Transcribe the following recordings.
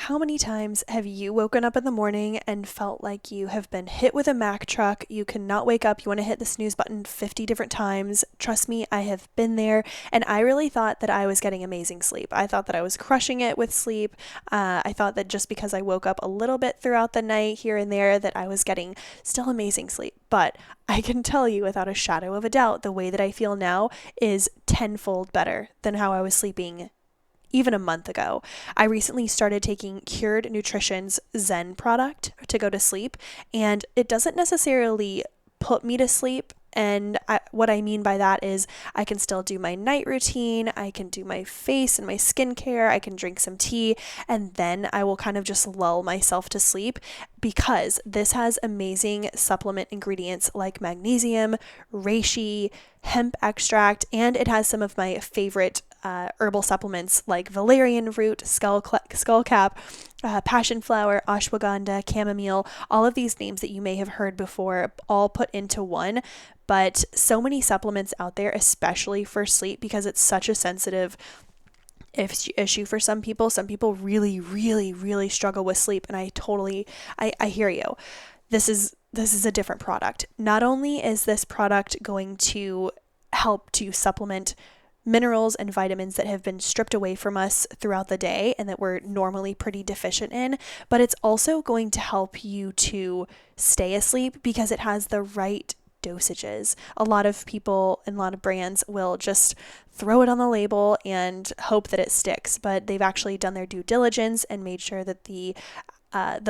How many times have you woken up in the morning and felt like you have been hit with a Mack truck? You cannot wake up. You want to hit the snooze button 50 different times. Trust me, I have been there. And I really thought that I was getting amazing sleep. I thought that I was crushing it with sleep. I thought that just because I woke up a little bit throughout the night here and there, that I was getting still amazing sleep. But I can tell you without a shadow of a doubt, the way that I feel now is tenfold better than how I was sleeping even a month ago. I recently started taking Cured Nutrition's Zen product to go to sleep, and it doesn't necessarily put me to sleep. And what I mean by that is I can still do my night routine, I can do my face and my skincare, I can drink some tea, and then I will kind of just lull myself to sleep because this has amazing supplement ingredients like magnesium, reishi, hemp extract, and it has some of my favorite herbal supplements like valerian root, skullcap, passion flower, ashwagandha, chamomile, all of these names that you may have heard before, all put into one. But so many supplements out there, especially for sleep, because it's such a sensitive issue for some people. Some people really, really, really struggle with sleep, and I hear you. This is a different product. Not only is this product going to help to supplement minerals and vitamins that have been stripped away from us throughout the day and that we're normally pretty deficient in, but it's also going to help you to stay asleep because it has the right dosages. A lot of people and a lot of brands will just throw it on the label and hope that it sticks, but they've actually done their due diligence and made sure that the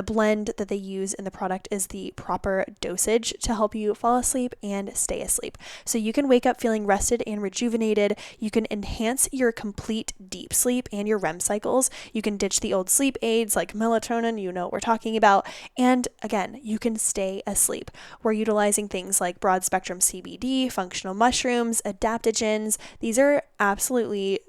blend that they use in the product is the proper dosage to help you fall asleep and stay asleep. So you can wake up feeling rested and rejuvenated. You can enhance your complete deep sleep and your REM cycles. You can ditch the old sleep aids like melatonin, you know what we're talking about. And again, you can stay asleep. We're utilizing things like broad spectrum CBD, functional mushrooms, adaptogens. These are absolutely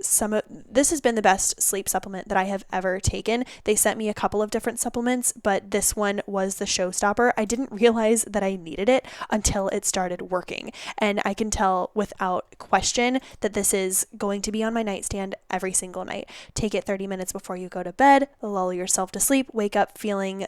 this has been the best sleep supplement that I have ever taken. They sent me a couple of different supplements, but this one was the showstopper. I didn't realize that I needed it until it started working. And I can tell without question that this is going to be on my nightstand every single night. Take it 30 minutes before you go to bed, lull yourself to sleep, wake up feeling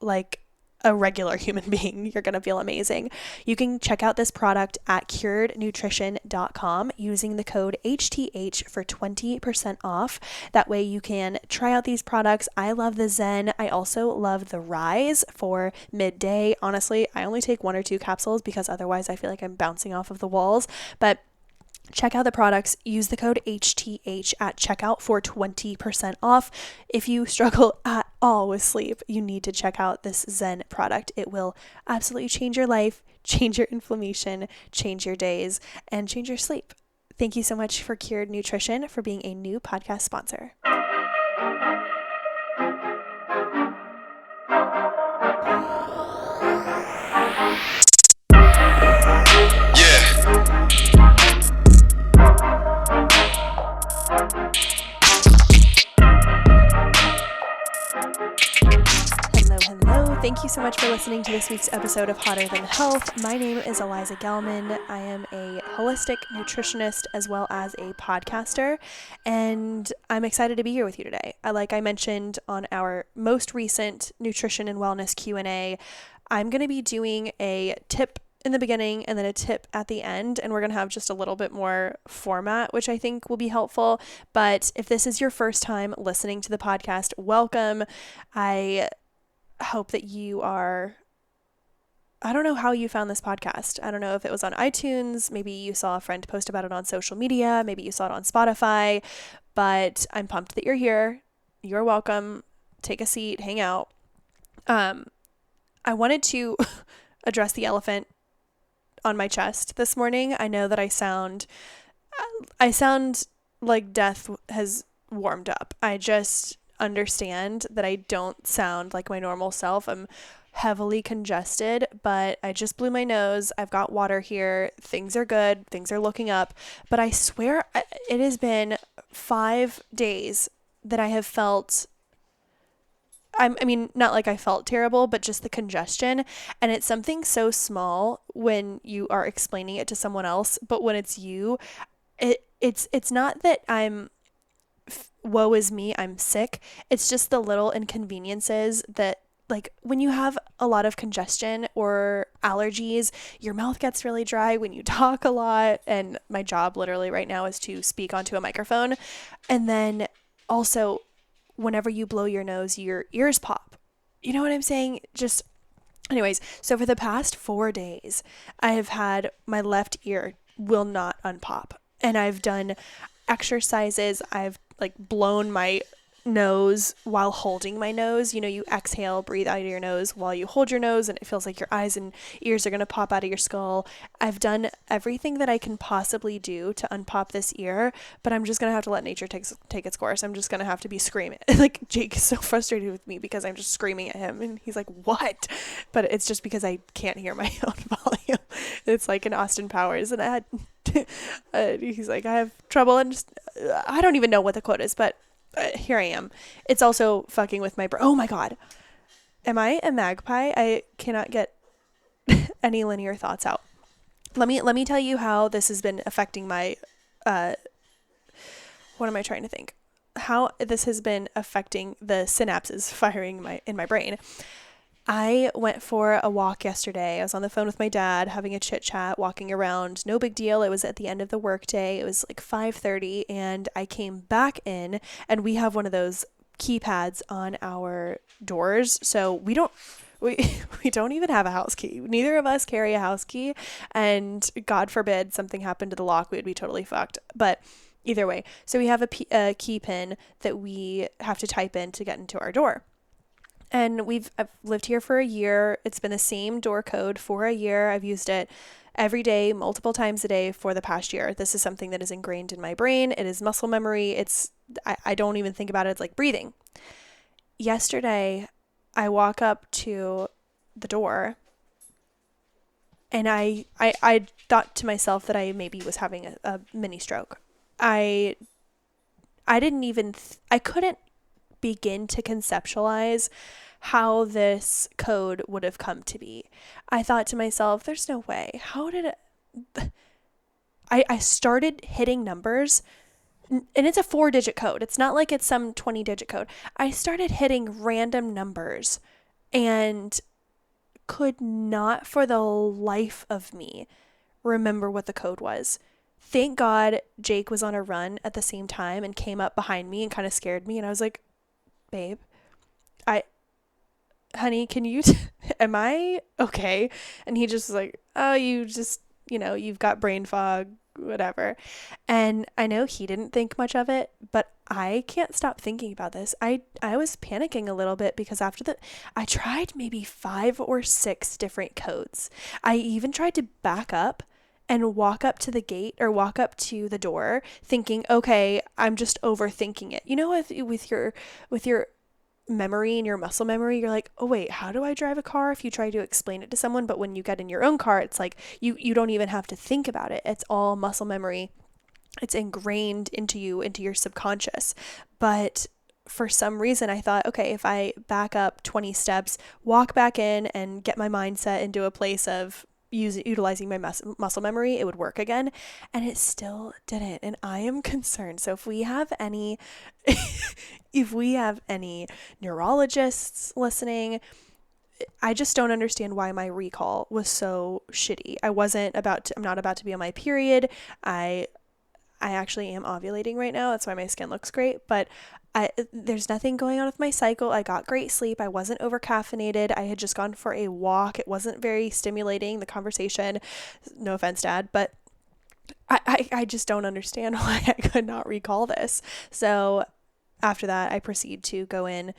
like a regular human being. You're going to feel amazing. You can check out this product at curednutrition.com using the code HTH for 20% off. That way you can try out these products. I love the Zen. I also love the Rise for midday. Honestly, I only take 1 or 2 capsules because otherwise I feel like I'm bouncing off of the walls. But check out the products, use the code HTH at checkout for 20% off. If you struggle at all with sleep, you need to check out this Zen product. It will absolutely change your life, change your inflammation, change your days, and change your sleep. Thank you so much for Cured Nutrition for being a new podcast sponsor. Thank you so much for listening to this week's episode of Hotter Than Health. My name is Eliza Gelman. I am a holistic nutritionist as well as a podcaster, and I'm excited to be here with you today. Like I mentioned on our most recent nutrition and wellness Q&A, I'm going to be doing a tip in the beginning and then a tip at the end, and we're going to have just a little bit more format, which I think will be helpful. But if this is your first time listening to the podcast, welcome. I hope that I don't know how you found this podcast. I don't know if it was on iTunes, maybe you saw a friend post about it on social media, maybe you saw it on Spotify, but I'm pumped that you're here. You're welcome. Take a seat, hang out. I wanted to address the elephant on my chest this morning. I know that I sound like death has warmed up. I just understand that I don't sound like my normal self. I'm heavily congested, but I just blew my nose. I've got water here. Things are good. Things are looking up. But I swear it has been 5 days that I have felt, I mean, not like I felt terrible, but just the congestion. And it's something so small when you are explaining it to someone else, but when it's you, it's not that I'm woe is me, I'm sick. It's just the little inconveniences that, like, when you have a lot of congestion or allergies, your mouth gets really dry when you talk a lot. And my job literally right now is to speak onto a microphone. And then also, whenever you blow your nose, your ears pop. You know what I'm saying? Just, anyways, so for the past 4 days, I have had my left ear will not unpop. And I've done exercises. I've like blown my nose while holding my nose. You know, you exhale, breathe out of your nose while you hold your nose, and it feels like your eyes and ears are going to pop out of your skull. I've done everything that I can possibly do to unpop this ear, but I'm just going to have to let nature take its course. I'm just going to have to be screaming. Like, Jake is so frustrated with me because I'm just screaming at him, and he's like, what? But it's just because I can't hear my own volume. It's like an Austin Powers, and he's like, I have trouble, and I don't even know what the quote is, but here I am. It's also fucking with my brain. Oh my God. Am I a magpie? I cannot get any linear thoughts out. Let me tell you how this has been affecting my, what am I trying to think? How this has been affecting the synapses firing in my brain. I went for a walk yesterday. I was on the phone with my dad having a chit chat, walking around. No big deal. It was at the end of the workday. It was like 5:30, and I came back in, and we have one of those keypads on our doors. So we don't even have a house key. Neither of us carry a house key, and God forbid something happened to the lock, we would be totally fucked. But either way, so we have a key pin that we have to type in to get into our door. And I've lived here for a year. It's been the same door code for a year. I've used it every day, multiple times a day for the past year. This is something that is ingrained in my brain. It is muscle memory. I don't even think about it. It's like breathing. Yesterday, I walk up to the door, and I thought to myself that I maybe was having a mini stroke. I couldn't begin to conceptualize how this code would have come to be. I thought to myself, there's no way. How did it... I started hitting numbers, and it's a 4-digit code. It's not like it's some 20-digit code. I started hitting random numbers and could not for the life of me remember what the code was. Thank God Jake was on a run at the same time and came up behind me and kind of scared me, and I was like, babe, honey, can you, am I okay? And he just was like, oh, you just, you've got brain fog, whatever. And I know he didn't think much of it, but I can't stop thinking about this. I was panicking a little bit because I tried maybe 5 or 6 different codes. I even tried to back up and walk up to the gate or walk up to the door thinking, okay, I'm just overthinking it. You know, with your memory and your muscle memory, you're like, oh wait, how do I drive a car? If you try to explain it to someone, but when you get in your own car, it's like you don't even have to think about it. It's all muscle memory. It's ingrained into your subconscious. But for some reason, I thought, okay, if I back up 20 steps, walk back in and get my mindset into a place of utilizing my muscle memory, it would work again. And it still didn't. And I am concerned. So if we have any neurologists listening, I just don't understand why my recall was so shitty. I'm not about to be on my period. I actually am ovulating right now. That's why my skin looks great. But there's nothing going on with my cycle. I got great sleep. I wasn't over caffeinated. I had just gone for a walk. It wasn't very stimulating, the conversation. No offense, Dad, but I just don't understand why I could not recall this. So after that, I proceed to go in,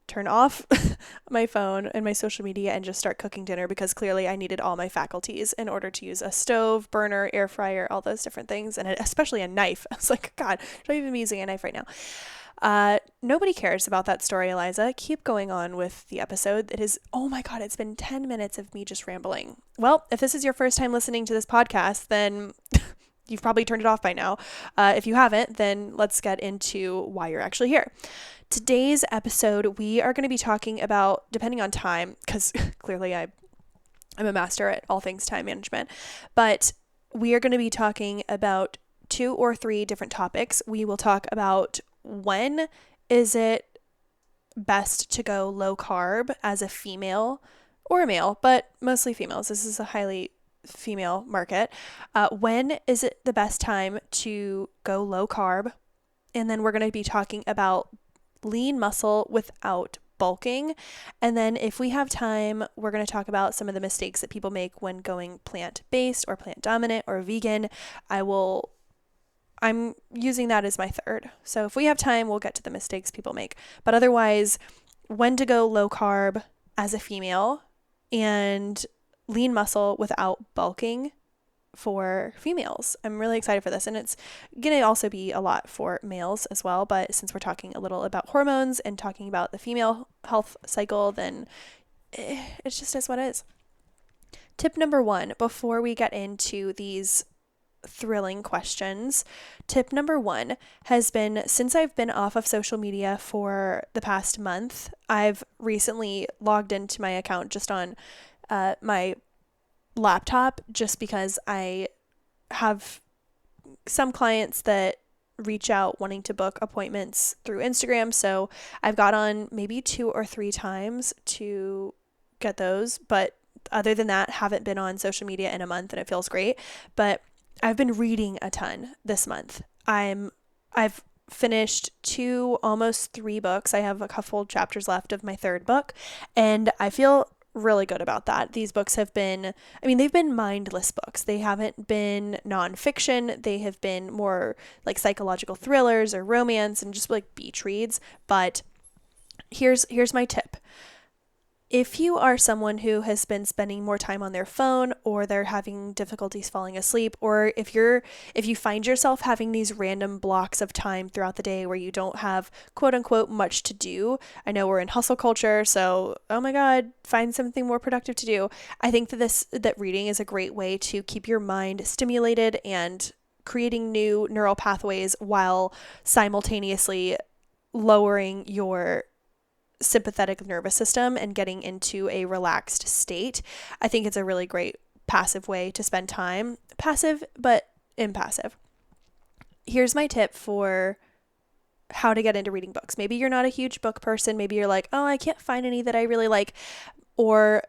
turn off my phone and my social media, and just start cooking dinner because clearly I needed all my faculties in order to use a stove, burner, air fryer, all those different things, and especially a knife. I was like, God, should I even be using a knife right now? Nobody cares about that story, Eliza. Keep going on with the episode. Oh my God, it's been 10 minutes of me just rambling. Well, if this is your first time listening to this podcast, then you've probably turned it off by now. If you haven't, then let's get into why you're actually here. Today's episode, we are going to be talking about, depending on time, because clearly I'm a master at all things time management, but we are going to be talking about 2 or 3 different topics. We will talk about when is it best to go low carb as a female or a male, but mostly females. This is a highly female market. When is it the best time to go low carb? And then we're going to be talking about lean muscle without bulking. And then if we have time, we're going to talk about some of the mistakes that people make when going plant-based or plant dominant or vegan. I'm using that as my third. So if we have time, we'll get to the mistakes people make. But otherwise, when to go low carb as a female and lean muscle without bulking for females. I'm really excited for this. And it's going to also be a lot for males as well. But since we're talking a little about hormones and talking about the female health cycle, then it's just is what it is. Tip number 1, before we get into these thrilling questions. Tip number 1 has been, since I've been off of social media for the past month, I've recently logged into my account just on my laptop, just because I have some clients that reach out wanting to book appointments through Instagram. So I've got on maybe 2 or 3 times to get those. But other than that, haven't been on social media in a month, and it feels great. But I've been reading a ton this month. I've finished 2, almost 3 books. I have a couple chapters left of my 3rd book, and I feel really good about that. These books have been, they've been mindless books. They haven't been nonfiction. They have been more like psychological thrillers or romance and just like beach reads. But here's my tip. If you are someone who has been spending more time on their phone, or they're having difficulties falling asleep, or if you find yourself having these random blocks of time throughout the day where you don't have quote unquote much to do, I know we're in hustle culture, so oh my God, find something more productive to do. I think that reading is a great way to keep your mind stimulated and creating new neural pathways while simultaneously lowering your sympathetic nervous system and getting into a relaxed state. I think it's a really great passive way to spend time. Passive, but impassive. Here's my tip for how to get into reading books. Maybe you're not a huge book person. Maybe you're like, oh, I can't find any that I really like. Or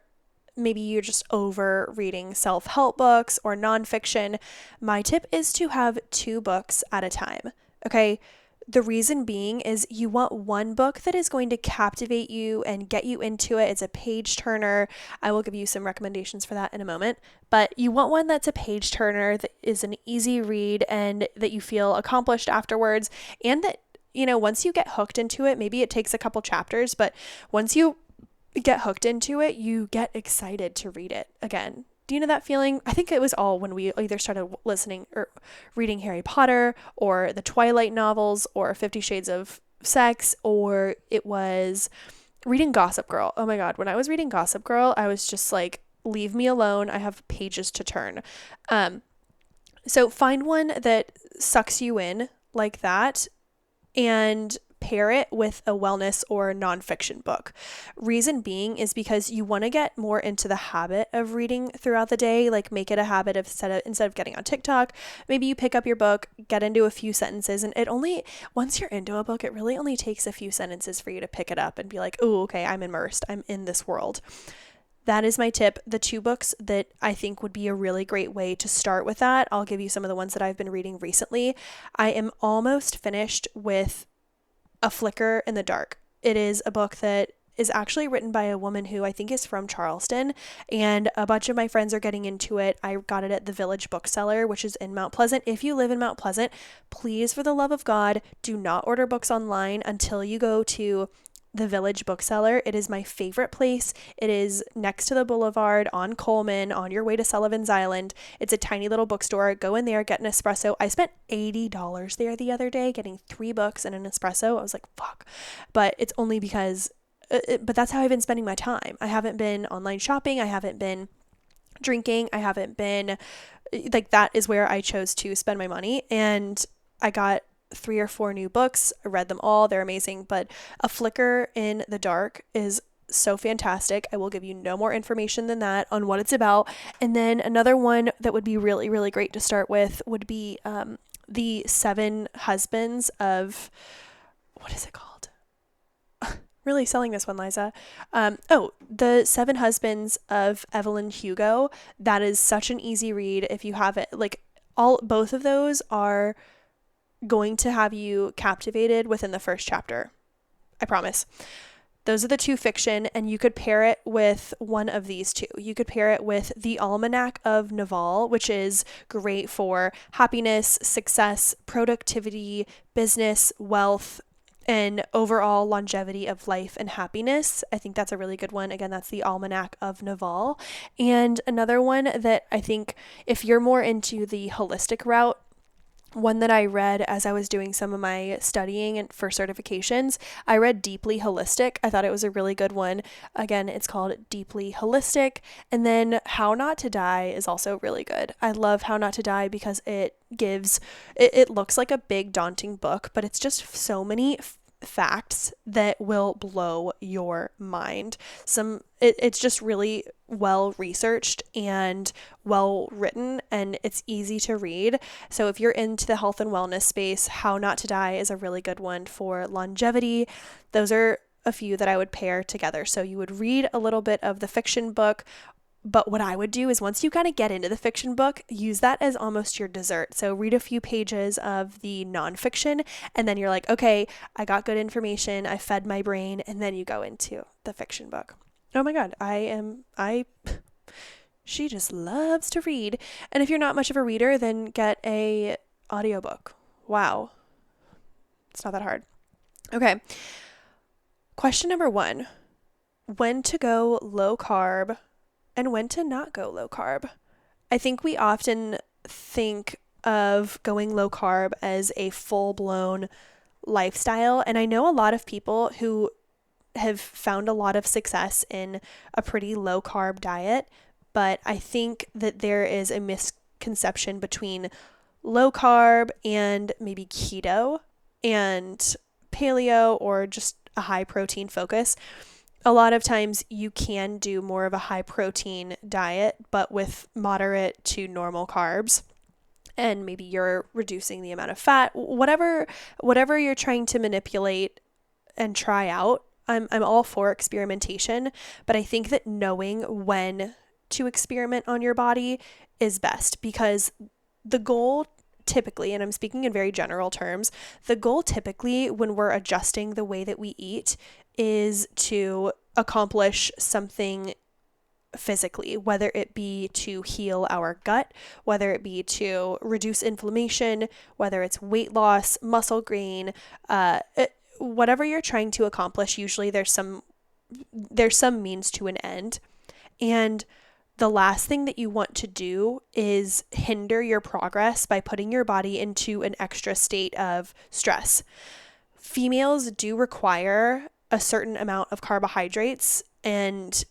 maybe you're just over reading self-help books or nonfiction. My tip is to have 2 books at a time. Okay. The reason being is you want one book that is going to captivate you and get you into it. It's a page turner. I will give you some recommendations for that in a moment. But you want one that's a page turner, that is an easy read, and that you feel accomplished afterwards. And that, once you get hooked into it, maybe it takes a couple chapters, but once you get hooked into it, you get excited to read it again. Do you know that feeling? I think it was all when we either started listening or reading Harry Potter or the Twilight novels or 50 Shades of Sex, or it was reading Gossip Girl. Oh my God. When I was reading Gossip Girl, I was just like, leave me alone. I have pages to turn. So find one that sucks you in like that and pair it with a wellness or nonfiction book. Reason being is because you want to get more into the habit of reading throughout the day. Like, make it a habit of instead of getting on TikTok, maybe you pick up your book, get into a few sentences, and once you're into a book, it really only takes a few sentences for you to pick it up and be like, oh, okay, I'm immersed. I'm in this world. That is my tip. The 2 books that I think would be a really great way to start with that, I'll give you some of the ones that I've been reading recently. I am almost finished with A Flicker in the Dark. It is a book that is actually written by a woman who I think is from Charleston, and a bunch of my friends are getting into it. I got it at the Village Bookseller, which is in Mount Pleasant. If you live in Mount Pleasant, please, for the love of God, do not order books online until you go to the Village Bookseller. It is my favorite place. It is next to the boulevard on Coleman on your way to Sullivan's Island. It's a tiny little bookstore. Go in there, get an espresso. I spent $80 there the other day getting 3 books and an espresso. I was like, fuck. But it's only because, but that's how I've been spending my time. I haven't been online shopping. I haven't been drinking. I haven't been, like, that is where I chose to spend my money. And I got 3 or 4 new books. I read them all. They're amazing. But A Flicker in the Dark is so fantastic. I will give you no more information than that on what it's about. And then another one that would be really, really great to start with would be The 7 Husbands of what is it called? Really selling this one, Liza. The Seven Husbands of Evelyn Hugo. That is such an easy read if you have it. Like both of those are going to have you captivated within the first chapter. I promise. Those are the two fiction, and you could pair it with one of these two. You could pair it with The Almanac of Naval, which is great for happiness, success, productivity, business, wealth, and overall longevity of life and happiness. I think that's a really good one. Again, that's The Almanac of Naval. And another one that I think if you're more into the holistic route, one that I read as I was doing some of my studying and for certifications, I read Deeply Holistic. I thought it was a really good one. Again, it's called Deeply Holistic. And then How Not to Die is also really good. I love How Not to Die because it looks like a big daunting book, but it's just so many facts that will blow your mind. It's just really well researched and well written, and it's easy to read. So if you're into the health and wellness space, How Not to Die is a really good one for longevity. Those are a few that I would pair together. So you would read a little bit of the fiction book, but what I would do is once you kind of get into the fiction book, use that as almost your dessert. So read a few pages of the nonfiction, and then you're like, okay, I got good information, I fed my brain, and then you go into the fiction book. Oh my God, she just loves to read. And if you're not much of a reader, then get a audiobook. Wow. It's not that hard. Okay. Question number 1. When to go low carb and when to not go low carb. I think we often think of going low carb as a full-blown lifestyle, and I know a lot of people who have found a lot of success in a pretty low carb diet, but I think that there is a misconception between low carb and maybe keto and paleo or just a high protein focus. A lot of times you can do more of a high protein diet, but with moderate to normal carbs. And maybe you're reducing the amount of fat, whatever you're trying to manipulate and try out. I'm all for experimentation, but I think that knowing when to experiment on your body is best, because the goal typically, and I'm speaking in very general terms, the goal typically when we're adjusting the way that we eat is to accomplish something physically, whether it be to heal our gut, whether it be to reduce inflammation, whether it's weight loss, muscle gain, whatever you're trying to accomplish, usually there's some means to an end. And the last thing that you want to do is hinder your progress by putting your body into an extra state of stress. Females do require a certain amount of carbohydrates, and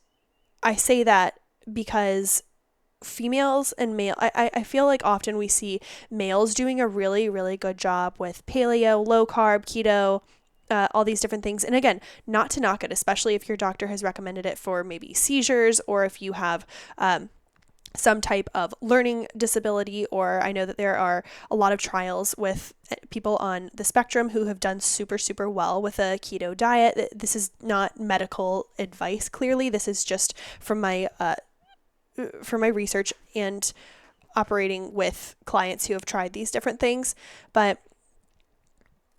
I say that because females and male, I feel like often we see males doing a really, really good job with paleo, low carb, keto, all these different things. And again, not to knock it, especially if your doctor has recommended it for maybe seizures, or if you have some type of learning disability, or I know that there are a lot of trials with people on the spectrum who have done super, super well with a keto diet. This is not medical advice, clearly. This is just from my research and operating with clients who have tried these different things. But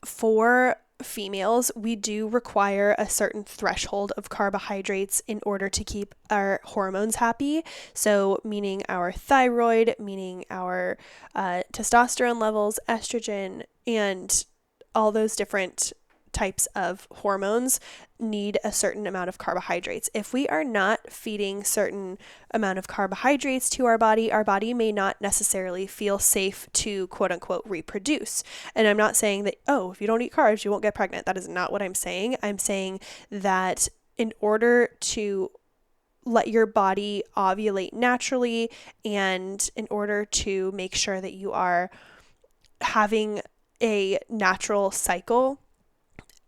for females, we do require a certain threshold of carbohydrates in order to keep our hormones happy. So meaning our thyroid, meaning our testosterone levels, estrogen, and all those different types of hormones need a certain amount of carbohydrates. If we are not feeding certain amount of carbohydrates to our body may not necessarily feel safe to quote unquote reproduce. And I'm not saying that, oh, if you don't eat carbs, you won't get pregnant. That is not what I'm saying. I'm saying that in order to let your body ovulate naturally, and in order to make sure that you are having a natural cycle,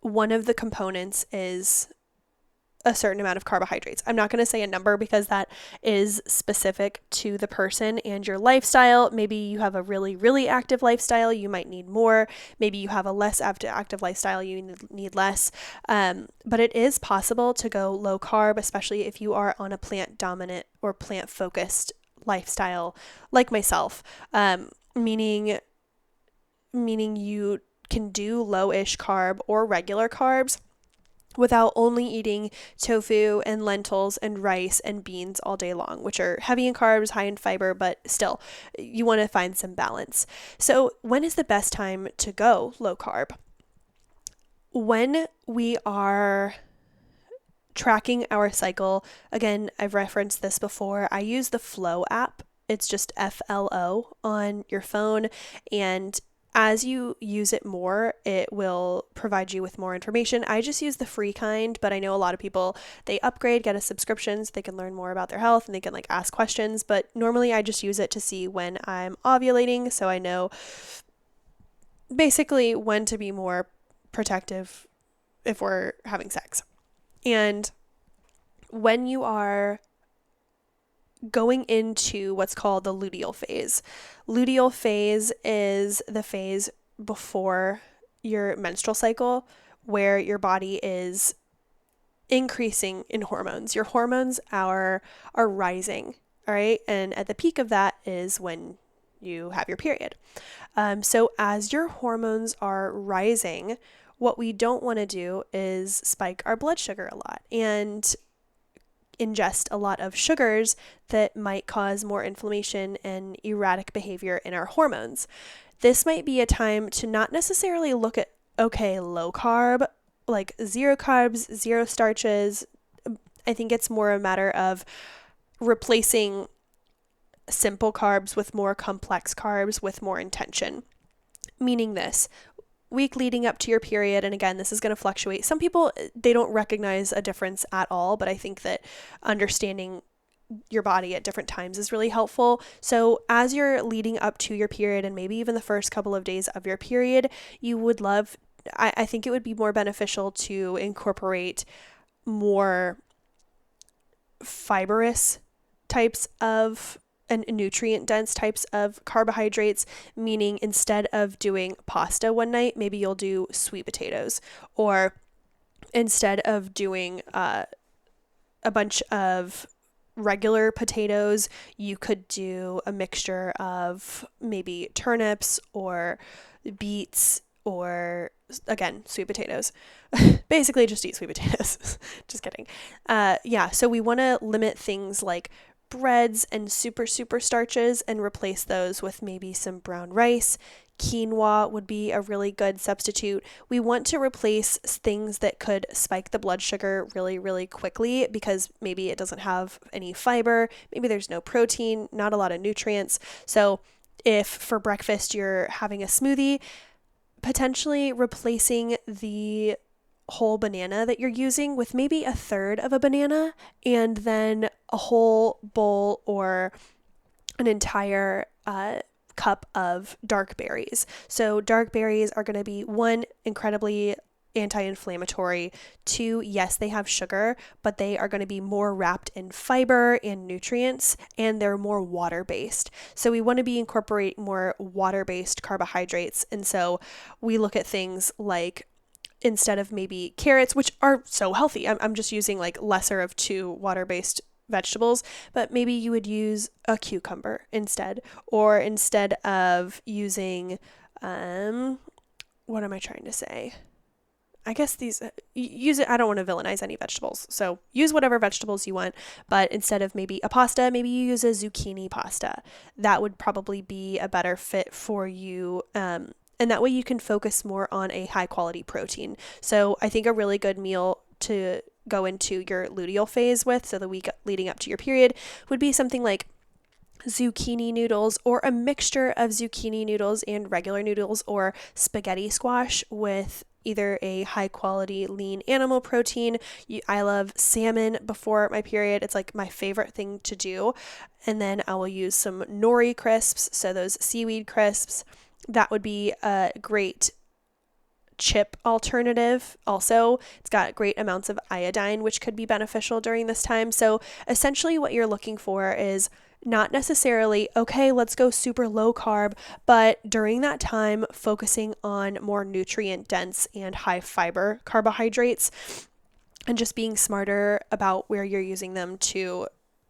one of the components is a certain amount of carbohydrates. I'm not going to say a number because that is specific to the person and your lifestyle. Maybe you have a really, really active lifestyle, you might need more. Maybe you have a less active lifestyle, you need less. But it is possible to go low carb, especially if you are on a plant dominant or plant focused lifestyle like myself, meaning you can do low-ish carb or regular carbs without only eating tofu and lentils and rice and beans all day long, which are heavy in carbs, high in fiber, but still, you want to find some balance. So when is the best time to go low carb? When we are tracking our cycle. Again, I've referenced this before. I use the Flow app. It's just FLO on your phone, and as you use it more, it will provide you with more information. I just use the free kind, but I know a lot of people, they upgrade, get a subscription so they can learn more about their health and they can like ask questions. But normally I just use it to see when I'm ovulating, so I know basically when to be more protective if we're having sex. And when you are going into what's called the luteal phase. Luteal phase is the phase before your menstrual cycle where your body is increasing in hormones. Your hormones are rising, all right? And at the peak of that is when you have your period. So as your hormones are rising, what we don't want to do is spike our blood sugar a lot and ingest a lot of sugars that might cause more inflammation and erratic behavior in our hormones. This might be a time to not necessarily look at, okay, low carb, like zero carbs, zero starches. I think it's more a matter of replacing simple carbs with more complex carbs with more intention. Meaning this, week leading up to your period, and again, this is going to fluctuate. Some people, they don't recognize a difference at all, but I think that understanding your body at different times is really helpful. So as you're leading up to your period, and maybe even the first couple of days of your period, you would love, I think it would be more beneficial to incorporate more fibrous types of and nutrient dense types of carbohydrates, meaning instead of doing pasta one night, maybe you'll do sweet potatoes, or instead of doing a bunch of regular potatoes, you could do a mixture of maybe turnips or beets or, again, sweet potatoes. Basically just eat sweet potatoes. Just kidding. So we want to limit things like breads and super starches and replace those with maybe some brown rice. Quinoa would be a really good substitute. We want to replace things that could spike the blood sugar really, really quickly because maybe it doesn't have any fiber, maybe there's no protein, not a lot of nutrients. So if for breakfast you're having a smoothie, potentially replacing the whole banana that you're using with maybe a third of a banana and then a whole bowl or an entire cup of dark berries. So dark berries are going to be, one, incredibly anti-inflammatory. Two, yes, they have sugar, but they are going to be more wrapped in fiber and nutrients, and they're more water-based. So we want to be incorporate more water-based carbohydrates. And so we look at things like, instead of maybe carrots, which are so healthy, I'm just using like lesser of two water-based vegetables, but maybe you would use a cucumber instead, or instead of using, what am I trying to say? I guess use it, I don't want to villainize any vegetables, so use whatever vegetables you want, but instead of maybe a pasta, maybe you use a zucchini pasta. That would probably be a better fit for you, and that way you can focus more on a high quality protein. So I think a really good meal to go into your luteal phase with, so the week leading up to your period, would be something like zucchini noodles, or a mixture of zucchini noodles and regular noodles, or spaghetti squash with either a high quality lean animal protein. I love salmon before my period. It's like my favorite thing to do. And then I will use some nori crisps, so those seaweed crisps. That would be a great chip alternative. Also, it's got great amounts of iodine, which could be beneficial during this time. So essentially what you're looking for is not necessarily, okay, let's go super low carb, but during that time, focusing on more nutrient dense and high fiber carbohydrates and just being smarter about where you're using them to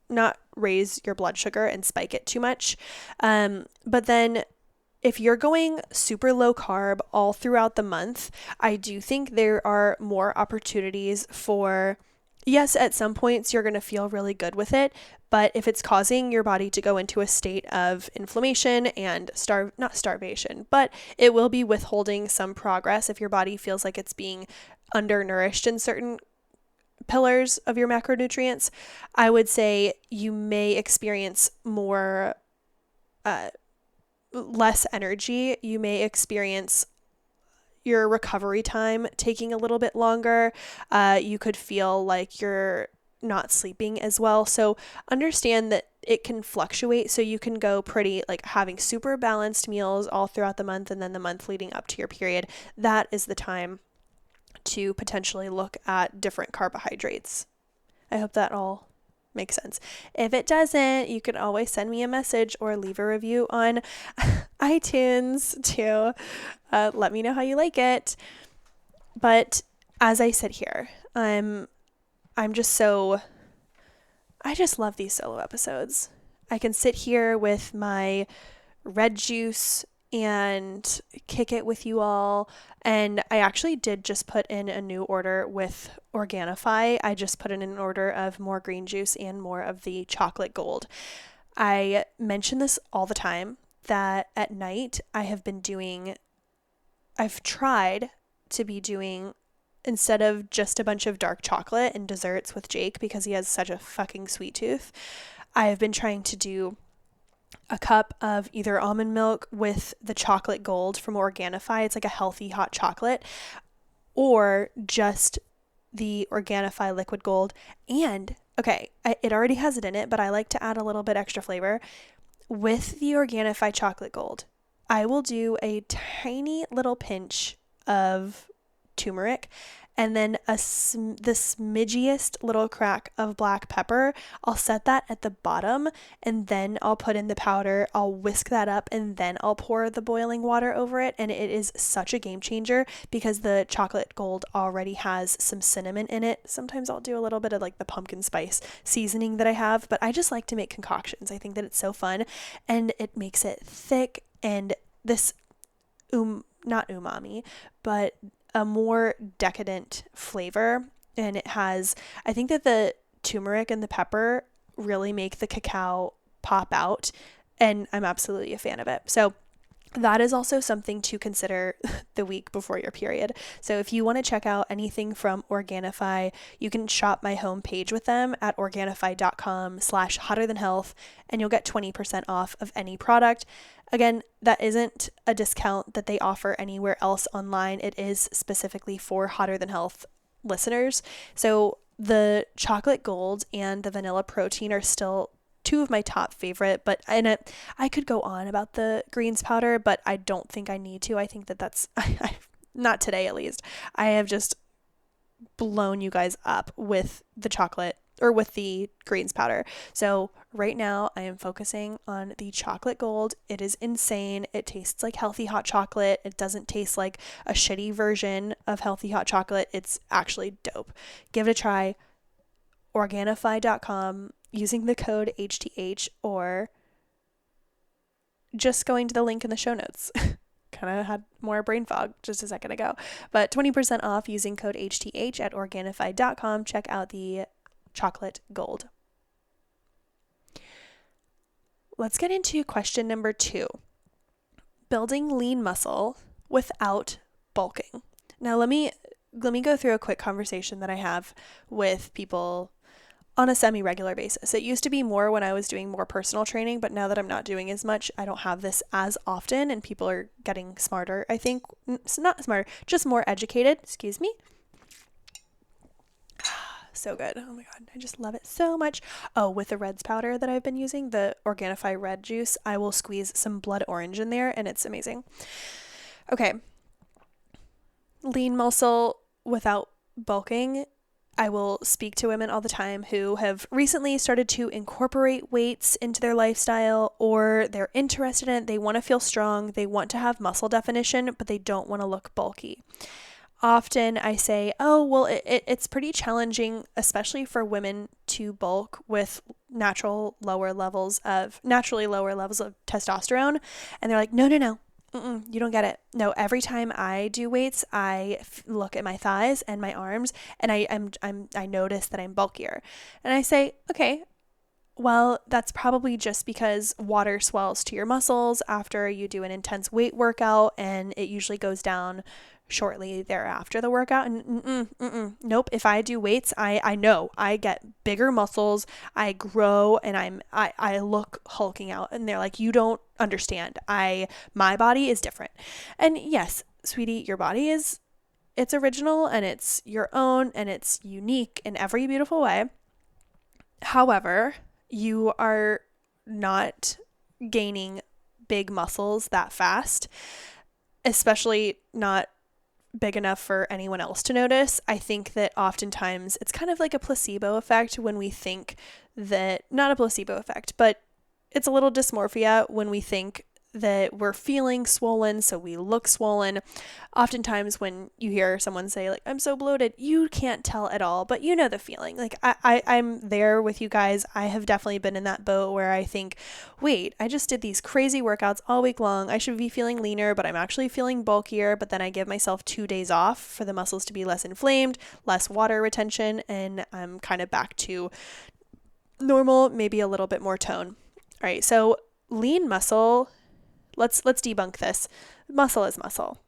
not raise your blood sugar and spike it too much. But then if you're going super low carb all throughout the month, I do think there are more opportunities for, yes, at some points you're going to feel really good with it, but if it's causing your body to go into a state of inflammation and not starvation, but it will be withholding some progress if your body feels like it's being undernourished in certain pillars of your macronutrients, I would say you may experience more, less energy. You may experience your recovery time taking a little bit longer. You could feel like you're not sleeping as well. So understand that it can fluctuate. So you can go pretty like having super balanced meals all throughout the month, and then the month leading up to your period. That is the time to potentially look at different carbohydrates. I hope that all makes sense. If it doesn't, you can always send me a message or leave a review on iTunes to let me know how you like it. But as I sit here, I just love these solo episodes. I can sit here with my red juice and kick it with you all. And I actually did just put in a new order with Organifi. I just put in an order of more green juice and more of the chocolate gold. I mention this all the time that at night I've tried to be doing, instead of just a bunch of dark chocolate and desserts with Jake because he has such a fucking sweet tooth, I have been trying to do a cup of either almond milk with the chocolate gold from Organifi. It's like a healthy hot chocolate, or just the Organifi liquid gold. And okay, it already has it in it, but I like to add a little bit extra flavor with the Organifi chocolate gold. I will do a tiny little pinch of turmeric and then the smidgiest little crack of black pepper. I'll set that at the bottom, and then I'll put in the powder. I'll whisk that up, and then I'll pour the boiling water over it. And it is such a game changer because the chocolate gold already has some cinnamon in it. Sometimes I'll do a little bit of like the pumpkin spice seasoning that I have, but I just like to make concoctions. I think that it's so fun, and it makes it thick, and this not umami, but a more decadent flavor. And it has, I think that the turmeric and the pepper really make the cacao pop out, and I'm absolutely a fan of it. So that is also something to consider the week before your period. So if you want to check out anything from Organifi, you can shop my homepage with them at Organifi.com/hotterthanhealth, and you'll get 20% off of any product. Again, that isn't a discount that they offer anywhere else online. It is specifically for Hotter Than Health listeners. So the chocolate gold and the vanilla protein are still two of my top favorite, but I could go on about the greens powder, but I don't think I need to. I think that that's not today at least. I have just blown you guys up with the chocolate or with the greens powder. So right now I am focusing on the chocolate gold. It is insane. It tastes like healthy hot chocolate. It doesn't taste like a shitty version of healthy hot chocolate. It's actually dope. Give it a try. Organifi.com, using the code HTH, or just going to the link in the show notes. Kind of had more brain fog just a second ago. But 20% off using code HTH at Organifi.com. Check out the chocolate gold. Let's get into question number 2. Building lean muscle without bulking. Now let me go through a quick conversation that I have with people on a semi-regular basis. It used to be more when I was doing more personal training, but now that I'm not doing as much, I don't have this as often, and people are getting smarter, I think. Not smarter, just more educated. Excuse me. So good. Oh my God. I just love it so much. Oh, with the Reds powder that I've been using, the Organifi red juice, I will squeeze some blood orange in there, and it's amazing. Okay. lean muscle without bulking. I will speak to women all the time who have recently started to incorporate weights into their lifestyle, or they're interested in it. They want to feel strong. They want to have muscle definition, but they don't want to look bulky. Often I say, oh, well, it's pretty challenging, especially for women, to bulk with naturally lower levels of testosterone. And they're like, no, no, no. You don't get it. No, every time I do weights, I look at my thighs and my arms, and I notice that I'm bulkier. And I say, okay, well, that's probably just because water swells to your muscles after you do an intense weight workout, and it usually goes down shortly thereafter the workout. And nope, if I do weights, I know I get bigger muscles, I grow, and I look hulking out. And they're like, you don't understand. My body is different. And yes, sweetie, your body it's original, and it's your own, and it's unique in every beautiful way. However, you are not gaining big muscles that fast, especially not big enough for anyone else to notice. I think that oftentimes it's kind of like a placebo effect when we think that, not a placebo effect, but it's a little dysmorphia when we think that we're feeling swollen, so we look swollen. Oftentimes when you hear someone say, like, I'm so bloated, you can't tell at all, but you know the feeling. Like, I'm there with you guys. I have definitely been in that boat where I think, wait, I just did these crazy workouts all week long. I should be feeling leaner, but I'm actually feeling bulkier. But then I give myself 2 days off for the muscles to be less inflamed, less water retention, and I'm kind of back to normal, maybe a little bit more tone. All right, so lean muscle, let's debunk this. Muscle is muscle.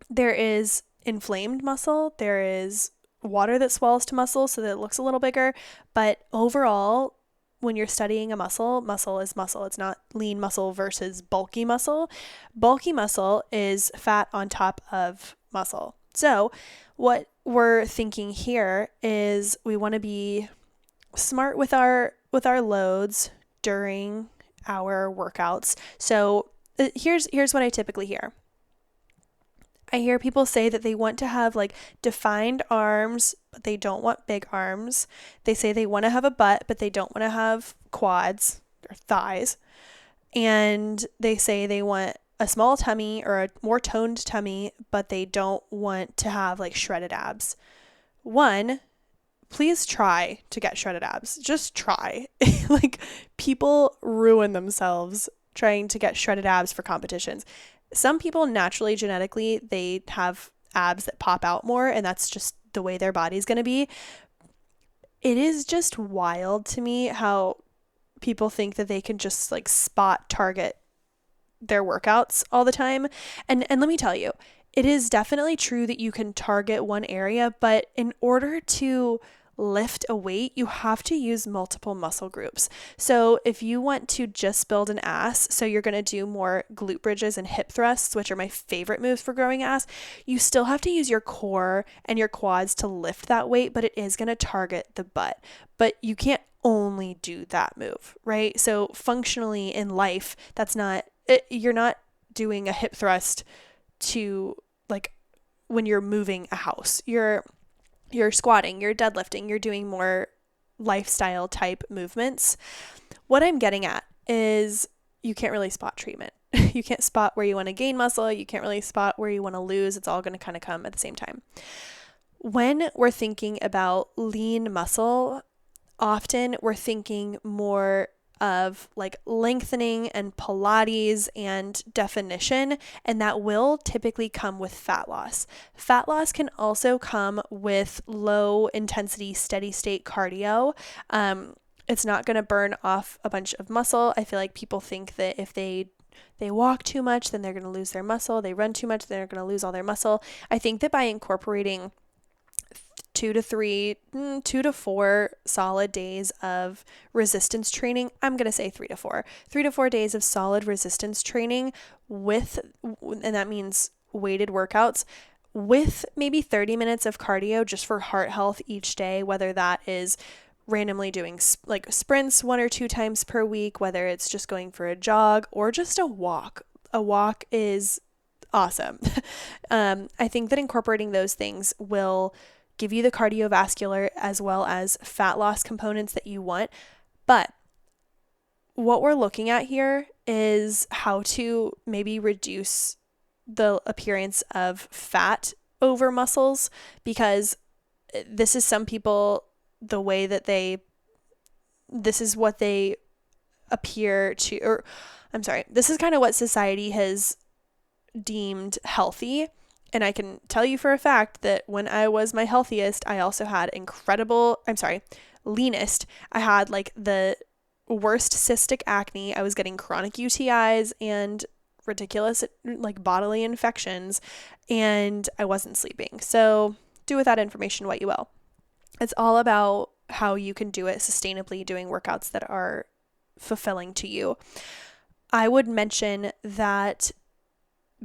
There is inflamed muscle. There is water that swells to muscle so that it looks a little bigger. But overall, when you're studying a muscle, muscle is muscle. It's not lean muscle versus bulky muscle. Bulky muscle is fat on top of muscle. So what we're thinking here is we want to be smart with our loads during our workouts. So here's what I typically hear. I hear people say that they want to have like defined arms, but they don't want big arms. They say they want to have a butt, but they don't want to have quads or thighs. And they say they want a small tummy or a more toned tummy, but they don't want to have like shredded abs. One, please try to get shredded abs. Just try. Like, people ruin themselves trying to get shredded abs for competitions. Some people naturally, genetically, they have abs that pop out more, and that's just the way their body's going to be. It is just wild to me how people think that they can just like spot target their workouts all the time. And let me tell you, it is definitely true that you can target one area, but in order to lift a weight, you have to use multiple muscle groups. So if you want to just build an ass, so you're going to do more glute bridges and hip thrusts, which are my favorite moves for growing ass, you still have to use your core and your quads to lift that weight, but it is going to target the butt. But you can't only do that move, right? So functionally in life, you're not doing a hip thrust to like when you're moving a house. You're squatting, you're deadlifting, you're doing more lifestyle type movements. What I'm getting at is you can't really spot treatment. You can't spot where you want to gain muscle. You can't really spot where you want to lose. It's all going to kind of come at the same time. When we're thinking about lean muscle, often we're thinking more of like lengthening and Pilates and definition, and that will typically come with fat loss. Fat loss can also come with low intensity, steady state cardio. It's not going to burn off a bunch of muscle. I feel like people think that if they walk too much, then they're going to lose their muscle. They run too much, then they're going to lose all their muscle. I think that by incorporating 2 to 4 solid days of resistance training. I'm going to say 3 to 4. 3 to 4 days of solid resistance training and that means weighted workouts with maybe 30 minutes of cardio just for heart health each day, whether that is randomly doing like sprints 1 or 2 times per week, whether it's just going for a jog or just a walk. A walk is awesome. I think that incorporating those things will give you the cardiovascular as well as fat loss components that you want. But what we're looking at here is how to maybe reduce the appearance of fat over muscles, because this is some people, the way that this is what they appear to, or I'm sorry, this is kind of what society has deemed healthy. And I can tell you for a fact that when I was my healthiest, I also had leanest. I had like the worst cystic acne. I was getting chronic UTIs and ridiculous like bodily infections, and I wasn't sleeping. So do with that information what you will. It's all about how you can do it sustainably, doing workouts that are fulfilling to you. I would mention that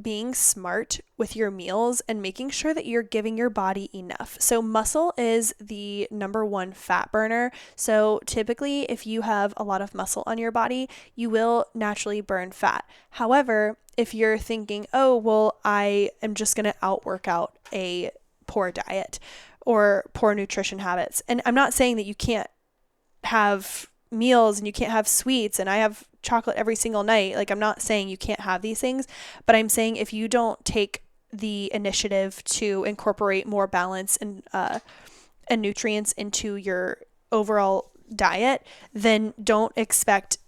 being smart with your meals and making sure that you're giving your body enough. So muscle is the number one fat burner. So typically, if you have a lot of muscle on your body, you will naturally burn fat. However, if you're thinking, oh, well, I am just going to outwork out a poor diet or poor nutrition habits. And I'm not saying that you can't have meals and you can't have sweets and I have chocolate every single night. Like, I'm not saying you can't have these things, but I'm saying if you don't take the initiative to incorporate more balance and nutrients into your overall diet, then don't expect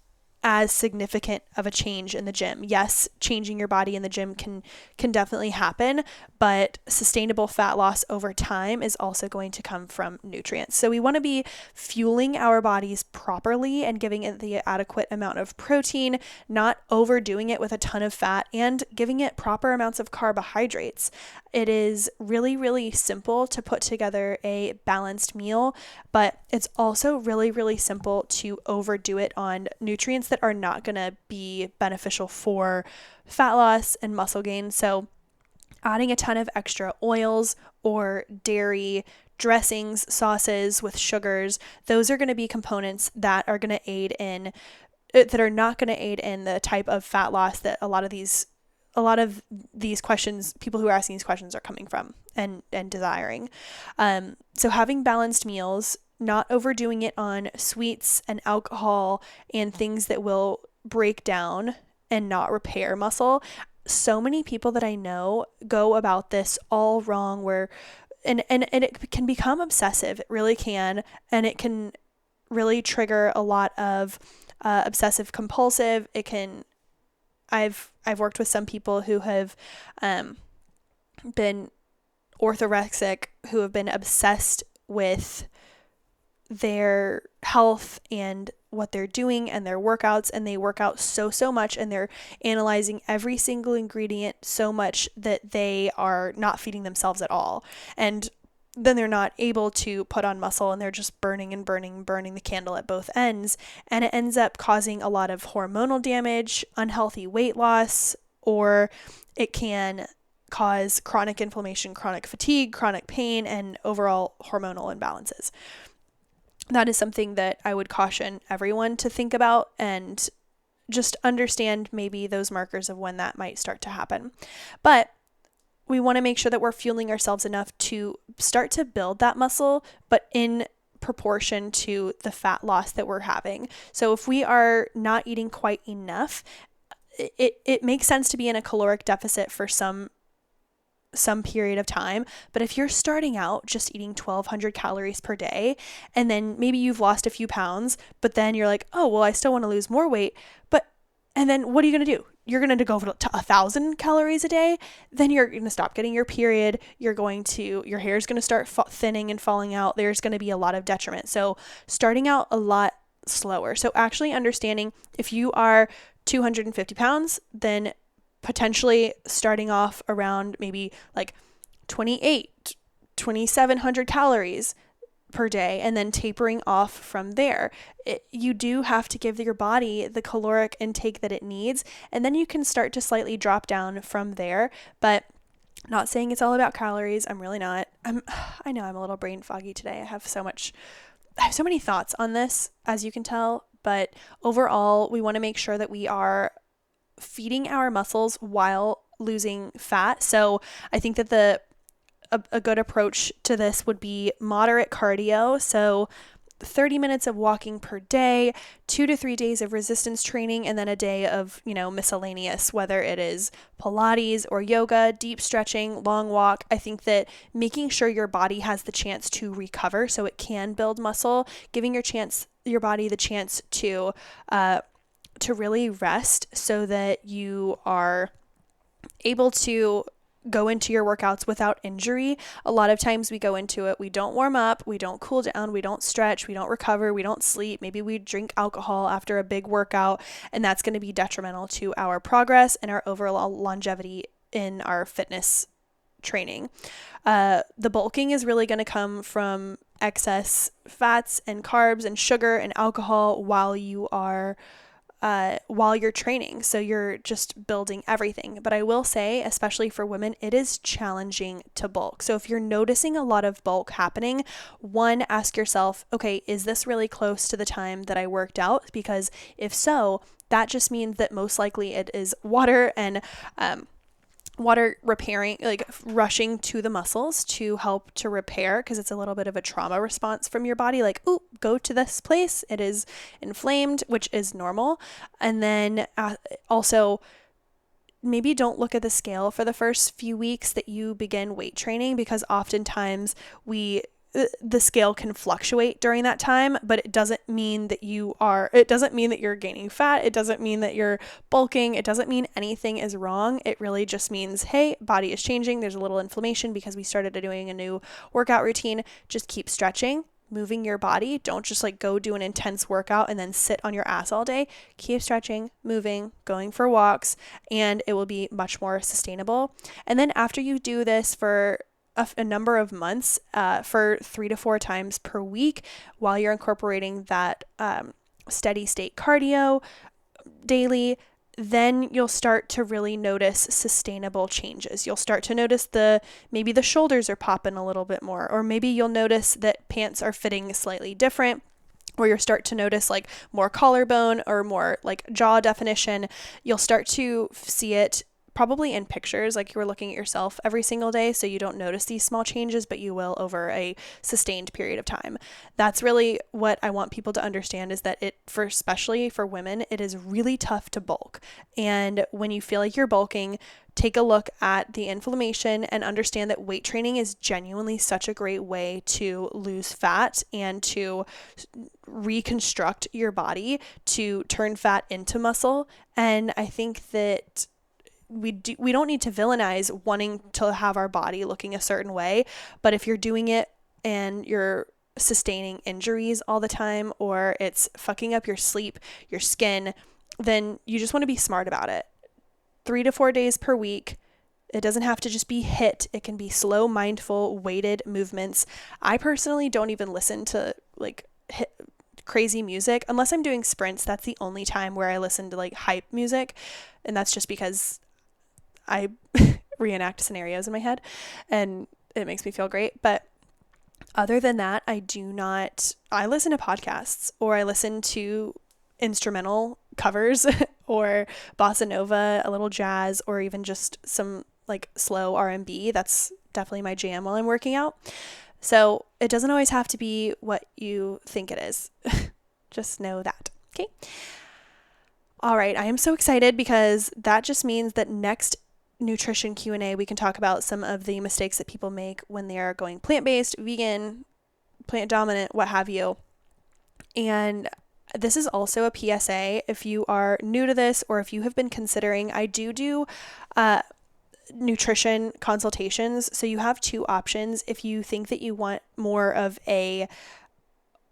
as significant of a change in the gym. Yes, changing your body in the gym can definitely happen, but sustainable fat loss over time is also going to come from nutrients. So we want to be fueling our bodies properly and giving it the adequate amount of protein, not overdoing it with a ton of fat, and giving it proper amounts of carbohydrates. It is really, really simple to put together a balanced meal, but it's also really, really simple to overdo it on nutrients that are not going to be beneficial for fat loss and muscle gain. So adding a ton of extra oils or dairy, dressings, sauces with sugars, those are going to be components that are going to aid in, that are not going to aid in the type of fat loss that a lot of these questions, people who are asking these questions are coming from and desiring. So having balanced meals, not overdoing it on sweets and alcohol and things that will break down and not repair muscle. So many people that I know go about this all wrong, where and it can become obsessive. It really can. And it can really trigger a lot of obsessive compulsive. It can, I've worked with some people who have been orthorexic, who have been obsessed with their health and what they're doing and their workouts, and they work out so much, and they're analyzing every single ingredient so much that they are not feeding themselves at all. And then they're not able to put on muscle, and they're just burning the candle at both ends. And it ends up causing a lot of hormonal damage, unhealthy weight loss, or it can cause chronic inflammation, chronic fatigue, chronic pain, and overall hormonal imbalances. That is something that I would caution everyone to think about and just understand maybe those markers of when that might start to happen. But we want to make sure that we're fueling ourselves enough to start to build that muscle, but in proportion to the fat loss that we're having. So if we are not eating quite enough, it makes sense to be in a caloric deficit for some period of time. But if you're starting out just eating 1,200 calories per day, and then maybe you've lost a few pounds, but then you're like, oh, well, I still want to lose more weight. And then what are you going to do? You're going to go to 1,000 calories a day. Then you're going to stop getting your period. Your hair is going to start thinning and falling out. There's going to be a lot of detriment. So starting out a lot slower. So actually understanding if you are 250 pounds, then potentially starting off around maybe like 2,700 calories per day, and then tapering off from there. You do have to give your body the caloric intake that it needs, and then you can start to slightly drop down from there. But not saying it's all about calories. I'm really not. I know I'm a little brain foggy today. I have so many thoughts on this, as you can tell. But overall, we want to make sure that we are feeding our muscles while losing fat. So I think that a good approach to this would be moderate cardio. So 30 minutes of walking per day, 2 to 3 days of resistance training, and then a day of, miscellaneous, whether it is Pilates or yoga, deep stretching, long walk. I think that making sure your body has the chance to recover so it can build muscle, giving your body the chance to really rest so that you are able to go into your workouts without injury. A lot of times we go into it, we don't warm up, we don't cool down, we don't stretch, we don't recover, we don't sleep. Maybe we drink alcohol after a big workout, and that's going to be detrimental to our progress and our overall longevity in our fitness training. The bulking is really going to come from excess fats and carbs and sugar and alcohol while you're training. So you're just building everything. But I will say, especially for women, it is challenging to bulk. So if you're noticing a lot of bulk happening, one, ask yourself, okay, is this really close to the time that I worked out? Because if so, that just means that most likely it is water and water repairing, like rushing to the muscles to help to repair, because it's a little bit of a trauma response from your body, like, ooh, go to this place, it is inflamed, which is normal. And then also maybe don't look at the scale for the first few weeks that you begin weight training, because oftentimes the scale can fluctuate during that time, but it doesn't mean that you're gaining fat. It doesn't mean that you're bulking. It doesn't mean anything is wrong. It really just means, hey, body is changing. There's a little inflammation because we started doing a new workout routine. Just keep stretching, moving your body. Don't just go do an intense workout and then sit on your ass all day. Keep stretching, moving, going for walks, and it will be much more sustainable. And then after you do this for a number of months, for 3 to 4 times per week, while you're incorporating that steady state cardio daily, then you'll start to really notice sustainable changes. You'll start to notice maybe the shoulders are popping a little bit more, or maybe you'll notice that pants are fitting slightly different, or you'll start to notice more collarbone or more jaw definition. You'll start to see it probably in pictures, like you were looking at yourself every single day, so you don't notice these small changes, but you will over a sustained period of time. That's really what I want people to understand, is that especially for women, it is really tough to bulk. And when you feel like you're bulking, take a look at the inflammation and understand that weight training is genuinely such a great way to lose fat and to reconstruct your body, to turn fat into muscle. And I think that we don't need to villainize wanting to have our body looking a certain way, but if you're doing it and you're sustaining injuries all the time, or it's fucking up your sleep, your skin, then you just want to be smart about it. 3 to 4 days per week. It doesn't have to just be HIIT. It can be slow, mindful, weighted movements. I personally don't even listen to HIIT crazy music unless I'm doing sprints. That's the only time where I listen to hype music, and that's just because I reenact scenarios in my head and it makes me feel great. But other than that, I listen to podcasts, or I listen to instrumental covers or bossa nova, a little jazz, or even just some slow R&B. That's definitely my jam while I'm working out. So it doesn't always have to be what you think it is. Just know that. Okay. All right. I am so excited, because that just means that next nutrition Q&A, we can talk about some of the mistakes that people make when they are going plant-based, vegan, plant dominant, what have you. And this is also a PSA. If you are new to this, or if you have been considering, I do nutrition consultations. So you have 2 options. If you think that you want more of a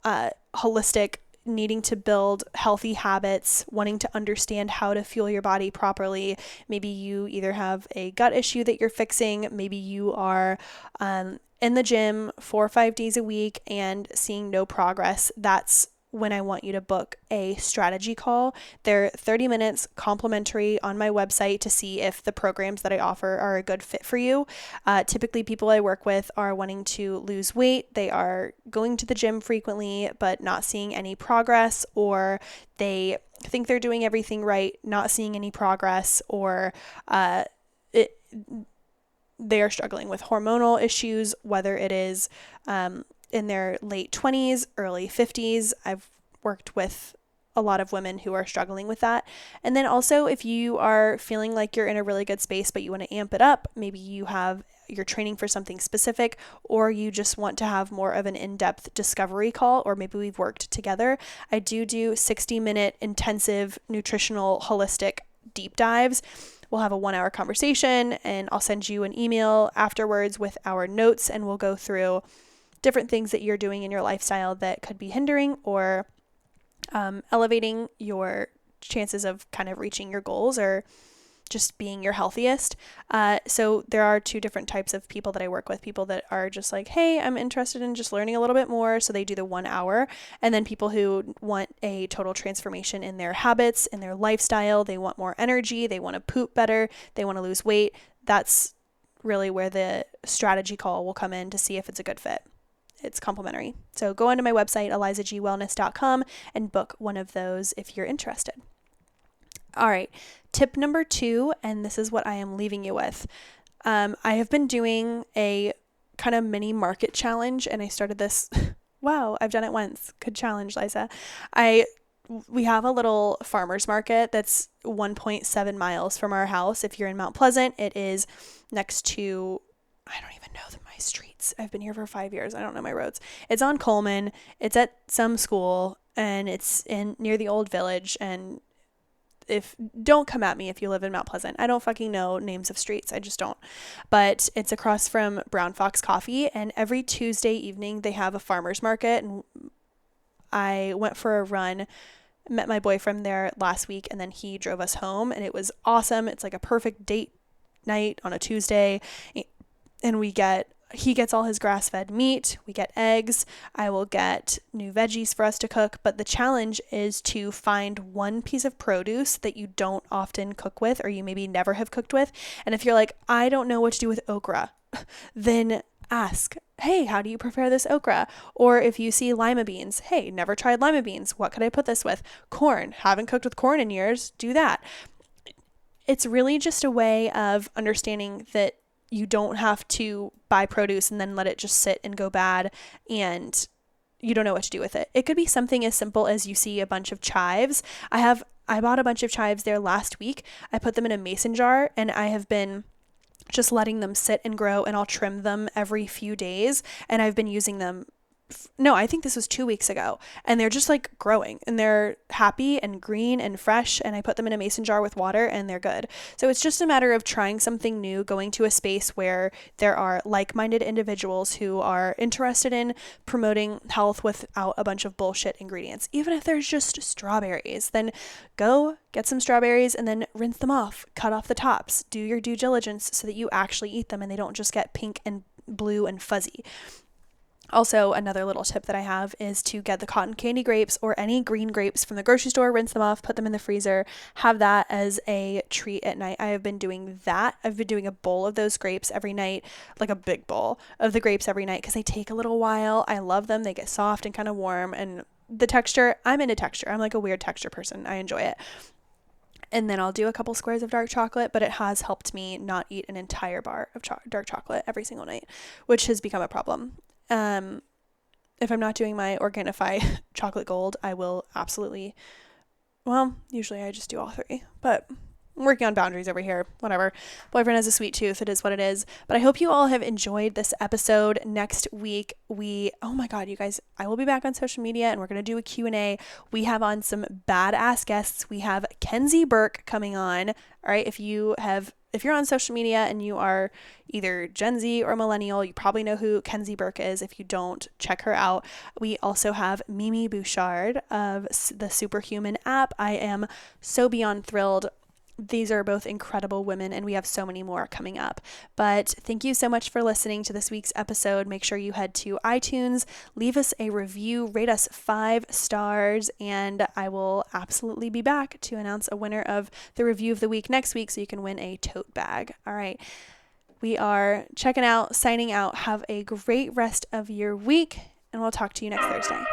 holistic, needing to build healthy habits, wanting to understand how to fuel your body properly. Maybe you either have a gut issue that you're fixing. Maybe you are in the gym 4 or 5 days a week and seeing no progress. That's when I want you to book a strategy call. They're 30 minutes complimentary on my website to see if the programs that I offer are a good fit for you. Typically, people I work with are wanting to lose weight. They are going to the gym frequently, but not seeing any progress, or they think they're doing everything right, not seeing any progress, or they are struggling with hormonal issues, whether it is in their late 20s, early 50s. I've worked with a lot of women who are struggling with that. And then also, if you are feeling like you're in a really good space, but you want to amp it up, maybe you're training for something specific, or you just want to have more of an in-depth discovery call, or maybe we've worked together. I do 60-minute intensive nutritional holistic deep dives. We'll have a 1-hour conversation, and I'll send you an email afterwards with our notes, and we'll go through different things that you're doing in your lifestyle that could be hindering or elevating your chances of kind of reaching your goals or just being your healthiest. So there are 2 different types of people that I work with. People that are just like, hey, I'm interested in just learning a little bit more. So they do the 1 hour. And then people who want a total transformation in their habits, in their lifestyle. They want more energy. They want to poop better. They want to lose weight. That's really where the strategy call will come in to see if it's a good fit. It's complementary. So go onto my website, elizagwellness.com, and book one of those if you're interested. All right. Tip number 2, and this is what I am leaving you with. I have been doing a kind of mini market challenge, and I started this. Wow, I've done it once. Good challenge, Liza. We have a little farmer's market that's 1.7 miles from our house. If you're in Mount Pleasant, it is next to, I don't even know my streets. I've been here for 5 years. I don't know my roads. It's on Coleman. It's at some school, and it's near the old village. And don't come at me if you live in Mount Pleasant. I don't fucking know names of streets. I just don't. But it's across from Brown Fox Coffee, and every Tuesday evening they have a farmer's market. And I went for a run, met my boyfriend there last week, and then he drove us home, and it was awesome. It's like a perfect date night on a Tuesday, and he gets all his grass-fed meat. We get eggs. I will get new veggies for us to cook. But the challenge is to find one piece of produce that you don't often cook with, or you maybe never have cooked with. And if you're like, I don't know what to do with okra, then ask, hey, how do you prepare this okra? Or if you see lima beans, hey, never tried lima beans. What could I put this with? Corn. Haven't cooked with corn in years. Do that. It's really just a way of understanding that you don't have to buy produce and then let it just sit and go bad and you don't know what to do with it. It could be something as simple as you see a bunch of chives. I bought a bunch of chives there last week. I put them in a mason jar, and I have been just letting them sit and grow, and I'll trim them every few days. And I've been using them. No, I think this was 2 weeks ago, and they're just like growing, and they're happy and green and fresh, and I put them in a mason jar with water, and they're good. So it's just a matter of trying something new, going to a space where there are like-minded individuals who are interested in promoting health without a bunch of bullshit ingredients. Even if there's just strawberries, then go get some strawberries and then rinse them off, cut off the tops, do your due diligence so that you actually eat them and they don't just get pink and blue and fuzzy. Also, another little tip that I have is to get the cotton candy grapes or any green grapes from the grocery store, rinse them off, put them in the freezer, have that as a treat at night. I have been doing that. I've been doing a bowl of those grapes every night, like a big bowl of the grapes every night, because they take a little while. I love them. They get soft and kind of warm, and the texture, I'm into texture. I'm like a weird texture person. I enjoy it. And then I'll do a couple squares of dark chocolate, but it has helped me not eat an entire bar of dark chocolate every single night, which has become a problem. If I'm not doing my Organifi chocolate gold, I will absolutely, usually I just do all 3, but I'm working on boundaries over here, whatever. Boyfriend has a sweet tooth. It is what it is. But I hope you all have enjoyed this episode. Next week, oh my God, you guys, I will be back on social media and we're going to do a Q&A. We have on some badass guests. We have Kenzie Burke coming on. All right. If you're on social media and you are either Gen Z or millennial, you probably know who Kenzie Burke is. If you don't, check her out. We also have Mimi Bouchard of the Superhuman app. I am so beyond thrilled. These are both incredible women, and we have so many more coming up. But thank you so much for listening to this week's episode. Make sure you head to iTunes, leave us a review, rate us 5 stars, and I will absolutely be back to announce a winner of the review of the week next week so you can win a tote bag. All right. We are checking out, signing out. Have a great rest of your week, and we'll talk to you next Thursday.